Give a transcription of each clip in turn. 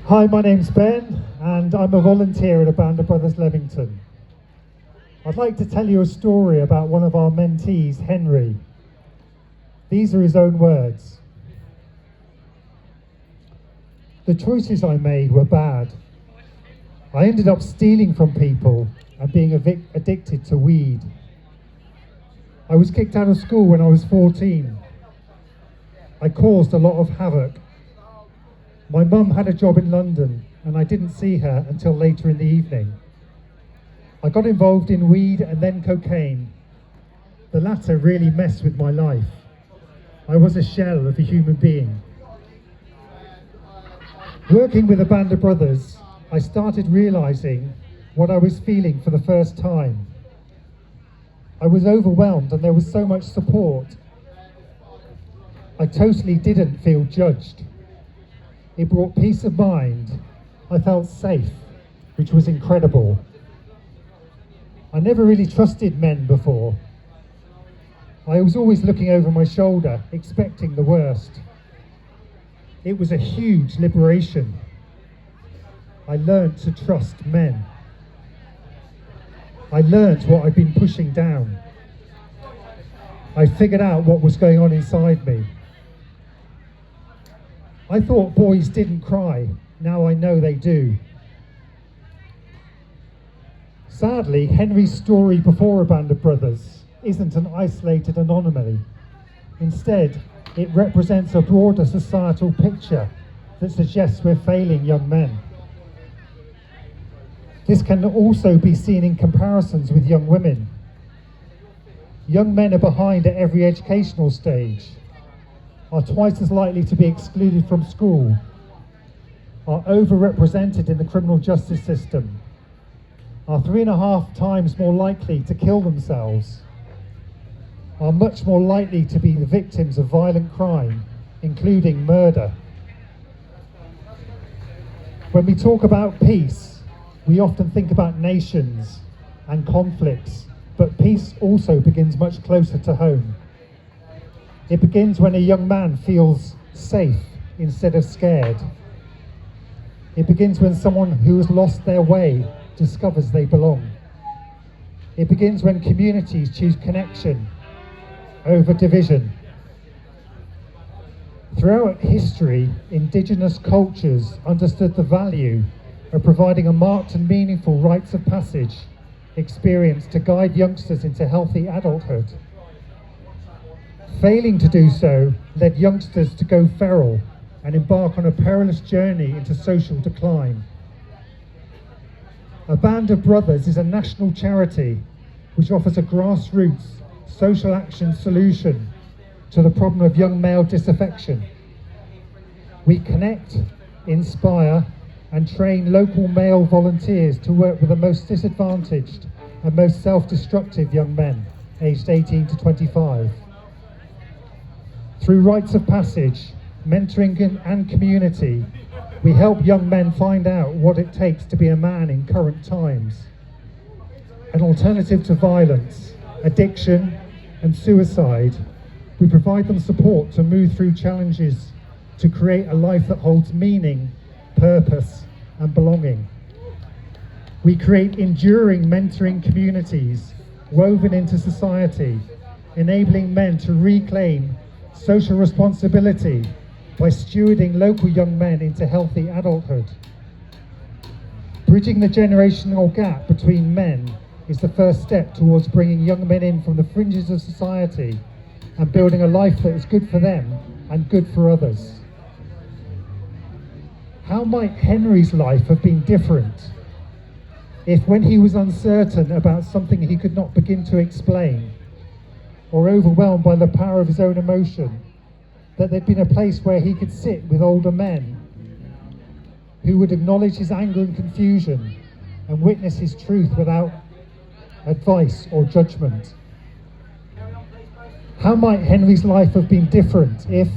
Hi, my name's Ben, and I'm a volunteer at a Band of Brothers Leamington. I'd like to tell you a story about one of our mentees, Henry. These are his own words. The choices I made were bad. I ended up stealing from people and being addicted to weed. I was kicked out of school when I was 14. I caused a lot of havoc. My mum had a job in London and I didn't see her until later in the evening. I got involved in weed and then cocaine. The latter really messed with my life. I was a shell of a human being. Working with a band of brothers, I started realising what I was feeling for the first time. I was overwhelmed and there was so much support. I totally didn't feel judged. It brought peace of mind. I felt safe, which was incredible. I never really trusted men before. I was always looking over my shoulder, expecting the worst. It was a huge liberation. I learned to trust men. I learned what I'd been pushing down. I figured out what was going on inside me. I thought boys didn't cry. Now I know they do. Sadly, Henry's story before a band of brothers isn't an isolated anomaly. Instead, it represents a broader societal picture that suggests we're failing young men. This can also be seen in comparisons with young women. Young men are behind at every educational stage, are twice as likely to be excluded from school, are overrepresented in the criminal justice system, are 3.5 times more likely to kill themselves, are much more likely to be the victims of violent crime, including murder. When we talk about peace, we often think about nations and conflicts, but peace also begins much closer to home. It begins when a young man feels safe instead of scared. It begins when someone who has lost their way discovers they belong. It begins when communities choose connection over division. Throughout history, indigenous cultures understood the value of providing a marked and meaningful rites of passage experience to guide youngsters into healthy adulthood. Failing to do so led youngsters to go feral and embark on a perilous journey into social decline. A Band of Brothers is a national charity which offers a grassroots social action solution to the problem of young male disaffection. We connect, inspire, and train local male volunteers to work with the most disadvantaged and most self-destructive young men, aged 18 to 25. Through rites of passage, mentoring and community, we help young men find out what it takes to be a man in current times. An alternative to violence, addiction, and suicide, we provide them support to move through challenges to create a life that holds meaning, purpose, and belonging. We create enduring mentoring communities woven into society, enabling men to reclaim social responsibility by stewarding local young men into healthy adulthood. Bridging the generational gap between men is the first step towards bringing young men in from the fringes of society and building a life that is good for them and good for others. How might Henry's life have been different if, when he was uncertain about something he could not begin to explain, or overwhelmed by the power of his own emotion, that there'd been a place where he could sit with older men who would acknowledge his anger and confusion and witness his truth without advice or judgment? How might Henry's life have been different if,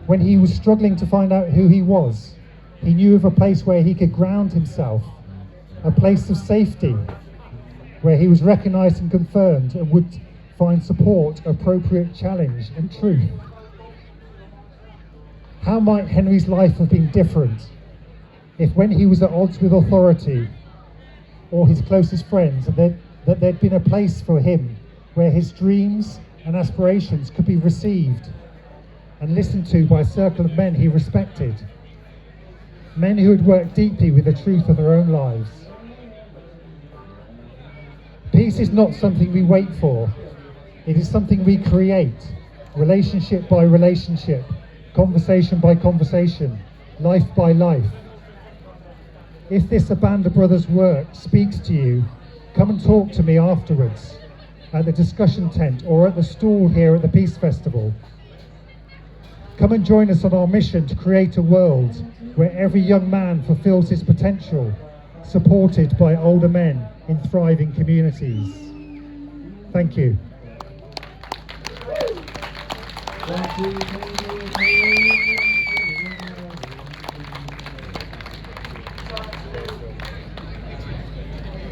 when he was struggling to find out who he was, he knew of a place where he could ground himself, a place of safety, where he was recognised and confirmed and would find support, appropriate challenge and truth? How might Henry's life have been different if when he was at odds with authority or his closest friends, that there'd been a place for him where his dreams and aspirations could be received and listened to by a circle of men he respected, men who had worked deeply with the truth of their own lives. Peace is not something we wait for, it is something we create, relationship by relationship, conversation by conversation, life by life. If this Abanda Brothers work speaks to you, come and talk to me afterwards at the discussion tent or at the stall here at the Peace Festival. Come and join us on our mission to create a world where every young man fulfills his potential, supported by older men in thriving communities. Thank you. Thank you.